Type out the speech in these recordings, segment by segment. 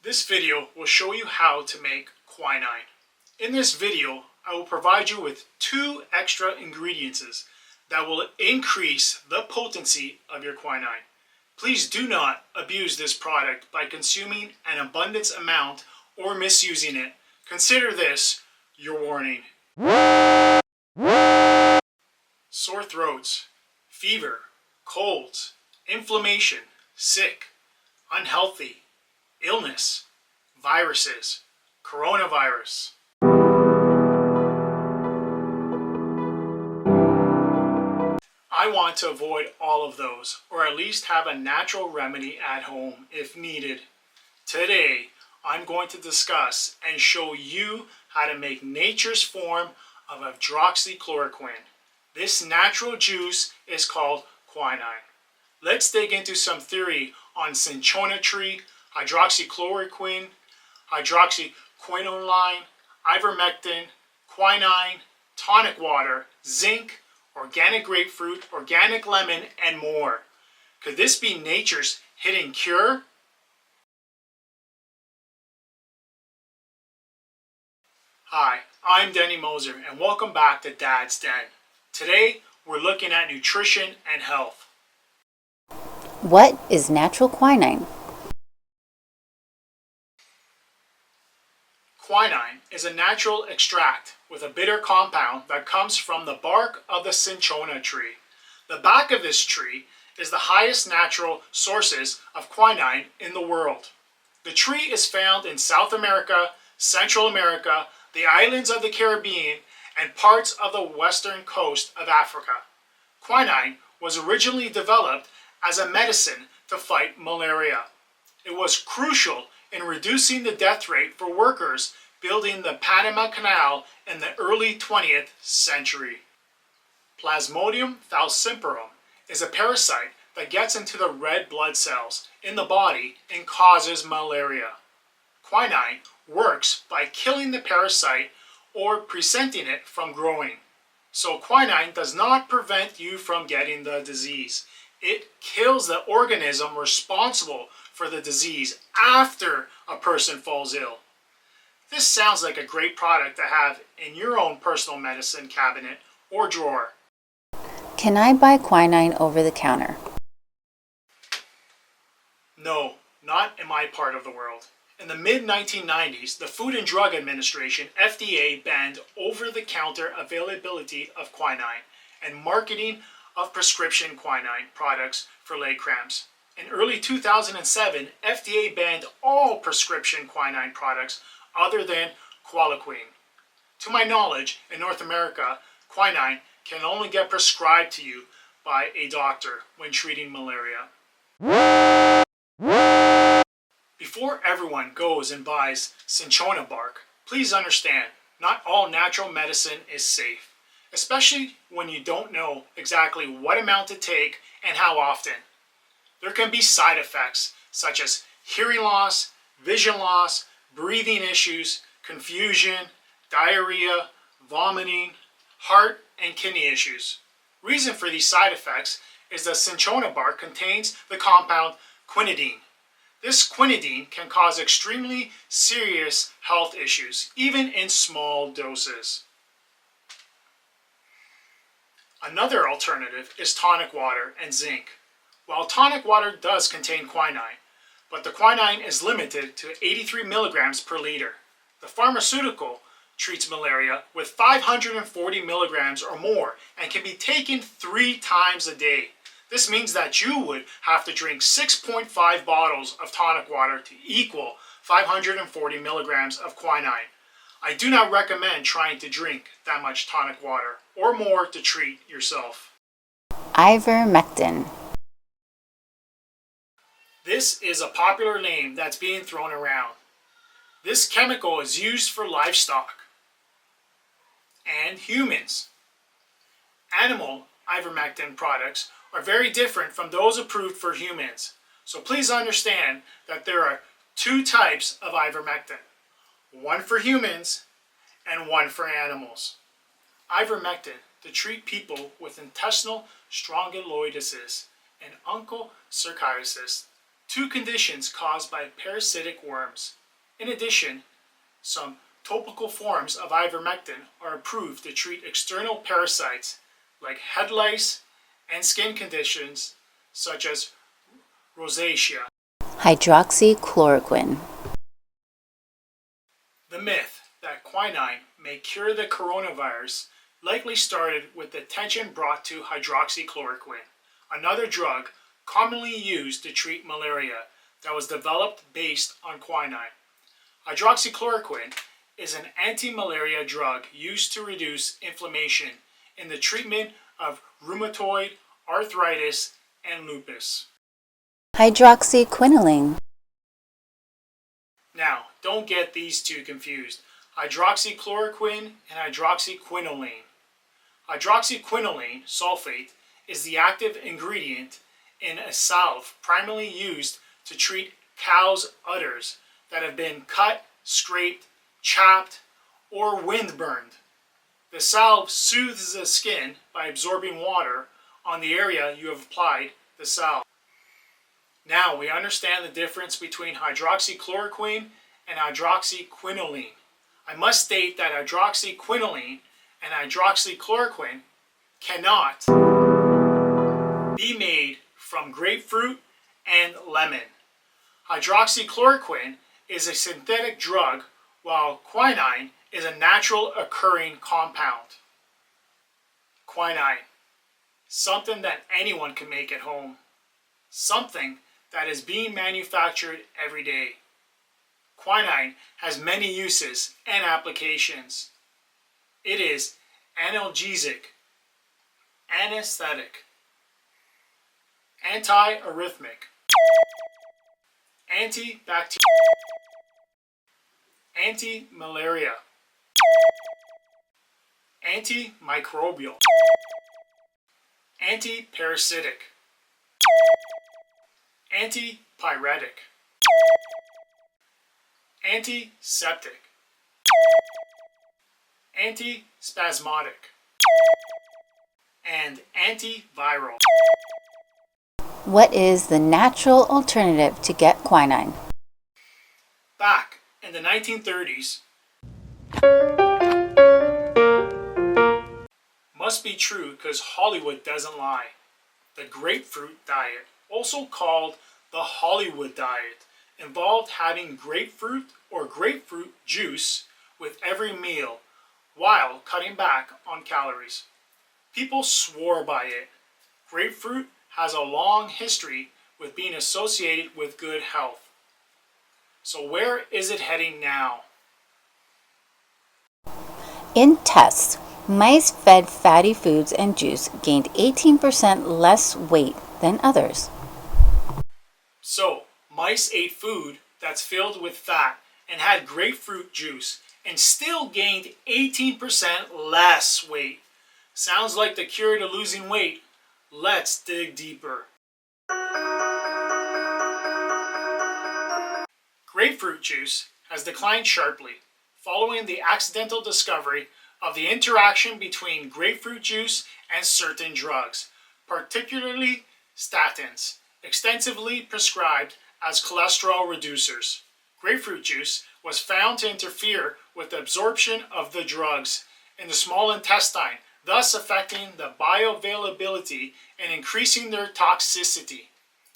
This video will show you how to make quinine. In this video, I will provide you with 2 extra ingredients that will increase the potency of your quinine. Please do not abuse this product by consuming an abundance amount or misusing it. Consider this your warning. Sore throats, fever, colds, inflammation, sick, unhealthy, illness, viruses, coronavirus. I want to avoid all of those, or at least have a natural remedy at home if needed. Today, I'm going to discuss and show you how to make nature's form of hydroxychloroquine. This natural juice is called quinine. Let's dig into some theory on cinchona tree, hydroxychloroquine, hydroxyquinoline, ivermectin, quinine, tonic water, zinc, organic grapefruit, organic lemon, and more. Could this be nature's hidden cure? Hi, I'm Denny Moser, and welcome back to Dad's Den. Today, we're looking at nutrition and health. What is natural quinine? Quinine is a natural extract with a bitter compound that comes from the bark of the cinchona tree. The back of this tree is the highest natural sources of quinine in the world. The tree is found in South America, Central America, the islands of the Caribbean, and parts of the western coast of Africa. Quinine was originally developed as a medicine to fight malaria. It was crucial in reducing the death rate for workers building the Panama Canal in the early 20th century. Plasmodium falciparum is a parasite that gets into the red blood cells in the body and causes malaria. Quinine works by killing the parasite or preventing it from growing. So quinine does not prevent you from getting the disease. It kills the organism responsible for the disease after a person falls ill. This sounds like a great product to have in your own personal medicine cabinet or drawer. Can I buy quinine over the counter? No, not in my part of the world. In the mid-1990s, the Food and Drug Administration, FDA, banned over-the-counter availability of quinine and marketing of prescription quinine products for leg cramps. In early 2007, FDA banned all prescription quinine products other than quinine. To my knowledge, in North America, quinine can only get prescribed to you by a doctor when treating malaria. Before everyone goes and buys cinchona bark, please understand, not all natural medicine is safe, especially when you don't know exactly what amount to take and how often. There can be side effects such as hearing loss, vision loss, breathing issues, confusion, diarrhea, vomiting, heart and kidney issues. Reason for these side effects is that cinchona bark contains the compound quinine. This quinine can cause extremely serious health issues, even in small doses. Another alternative is tonic water and zinc. While tonic water does contain quinine, but the quinine is limited to 83 milligrams per liter. The pharmaceutical treats malaria with 540 milligrams or more and can be taken 3 times a day. This means that you would have to drink 6.5 bottles of tonic water to equal 540 milligrams of quinine. I do not recommend trying to drink that much tonic water or more to treat yourself. Ivermectin. This is a popular name that's being thrown around. This chemical is used for livestock and humans. Animal ivermectin products are very different from those approved for humans. So please understand that there are 2 types of ivermectin. One for humans and one for animals. Ivermectin to treat people with intestinal strongyloidosis and onchocerciasis two conditions caused by parasitic worms. In addition, some topical forms of ivermectin are approved to treat external parasites like head lice and skin conditions such as rosacea. Hydroxychloroquine. The myth that quinine may cure the coronavirus likely started with the attention brought to hydroxychloroquine, another drug commonly used to treat malaria that was developed based on quinine. Hydroxychloroquine is an anti-malaria drug used to reduce inflammation in the treatment of rheumatoid arthritis and lupus. Hydroxyquinoline. Now, don't get these two confused. Hydroxychloroquine and hydroxyquinoline. Hydroxyquinoline sulfate is the active ingredient in a salve primarily used to treat cows' udders that have been cut, scraped, chapped, or windburned. The salve soothes the skin by absorbing water on the area you have applied the salve. Now we understand the difference between hydroxychloroquine and hydroxyquinoline. I must state that hydroxyquinoline and hydroxychloroquine cannot be made from grapefruit and lemon. Hydroxychloroquine is a synthetic drug, while quinine is a natural occurring compound. Quinine, something that anyone can make at home, something that is being manufactured every day. Quinine has many uses and applications. It is analgesic, anesthetic, antiarrhythmic, antibacterial, anti-malaria, antimicrobial, antiparasitic, antipyretic, antiseptic, antispasmodic, and antiviral. What is the natural alternative to get quinine? Back in the 1930s, must be true because Hollywood doesn't lie. The grapefruit diet, also called the Hollywood diet, involved having grapefruit or grapefruit juice with every meal while cutting back on calories. People swore by it. Grapefruit has a long history with being associated with good health. So where is it heading now? In tests, mice fed fatty foods and juice gained 18% less weight than others. So, mice ate food that's filled with fat and had grapefruit juice and still gained 18% less weight. Sounds like the cure to losing weight. Let's dig deeper. Grapefruit juice has declined sharply following the accidental discovery of the interaction between grapefruit juice and certain drugs, particularly statins, extensively prescribed as cholesterol reducers. Grapefruit juice was found to interfere with the absorption of the drugs in the small intestine, thus affecting the bioavailability and increasing their toxicity.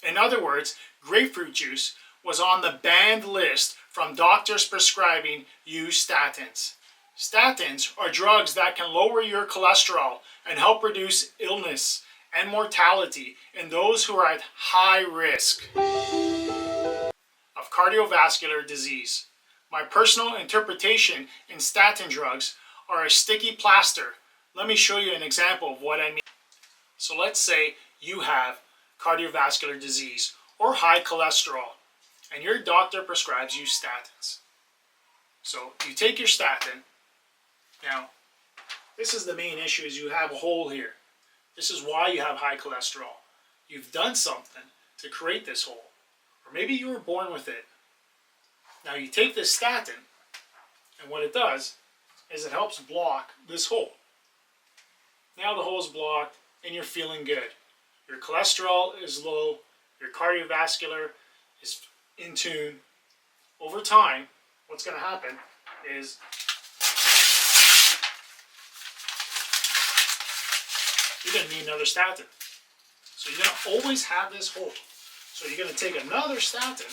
In other words, grapefruit juice was on the banned list from doctors prescribing you statins. Statins are drugs that can lower your cholesterol and help reduce illness and mortality in those who are at high risk of cardiovascular disease. My personal interpretation in statin drugs are a sticky plaster. Let me show you an example of what I mean. So let's say you have cardiovascular disease or high cholesterol, and your doctor prescribes you statins. So you take your statin. Now, this is the main issue, is you have a hole here. This is why you have high cholesterol. You've done something to create this hole. Or maybe you were born with it. Now you take this statin, and what it does is it helps block this hole. Now the hole is blocked and you're feeling good. Your cholesterol is low, your cardiovascular is in tune, over time, what's going to happen is you're going to need another statin. So you're going to always have this hole. So you're going to take another statin,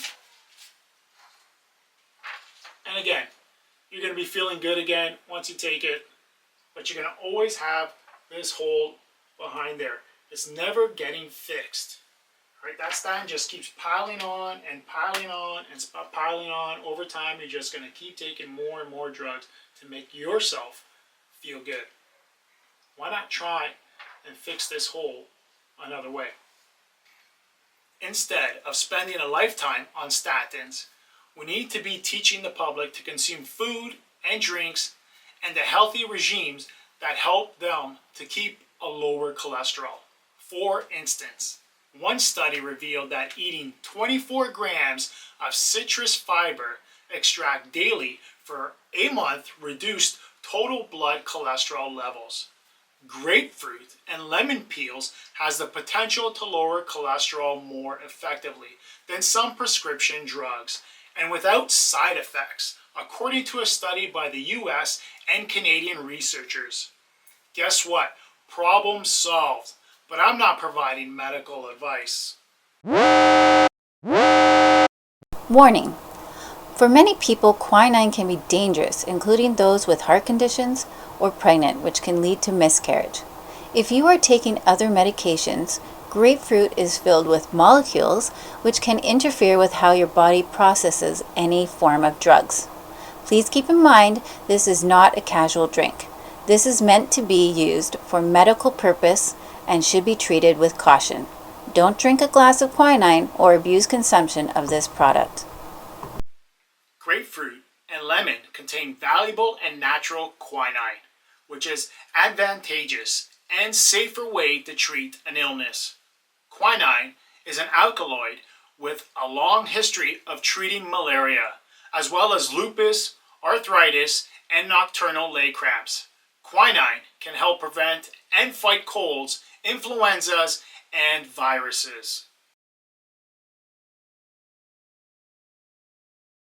and again, you're going to be feeling good again once you take it, but you're going to always have this hole behind there. It's never getting fixed. Right? That statin just keeps piling on and piling on and piling on. Over time, you're just going to keep taking more and more drugs to make yourself feel good. Why not try and fix this hole another way? Instead of spending a lifetime on statins, we need to be teaching the public to consume food and drinks and the healthy regimes that help them to keep a lower cholesterol. For instance, one study revealed that eating 24 grams of citrus fiber extract daily for a month reduced total blood cholesterol levels. Grapefruit and lemon peels has the potential to lower cholesterol more effectively than some prescription drugs and without side effects, according to a study by the US and Canadian researchers. Guess what? Problem solved. But I'm not providing medical advice. Warning. For many people, quinine can be dangerous, including those with heart conditions or pregnant, which can lead to miscarriage. If you are taking other medications, grapefruit is filled with molecules which can interfere with how your body processes any form of drugs. Please keep in mind this is not a casual drink. This is meant to be used for medical purpose and should be treated with caution. Don't drink a glass of quinine or abuse consumption of this product. Grapefruit and lemon contain valuable and natural quinine, which is advantageous and safer way to treat an illness. Quinine is an alkaloid with a long history of treating malaria, as well as lupus, arthritis, and nocturnal leg cramps. Quinine can help prevent and fight colds, influenzas, and viruses.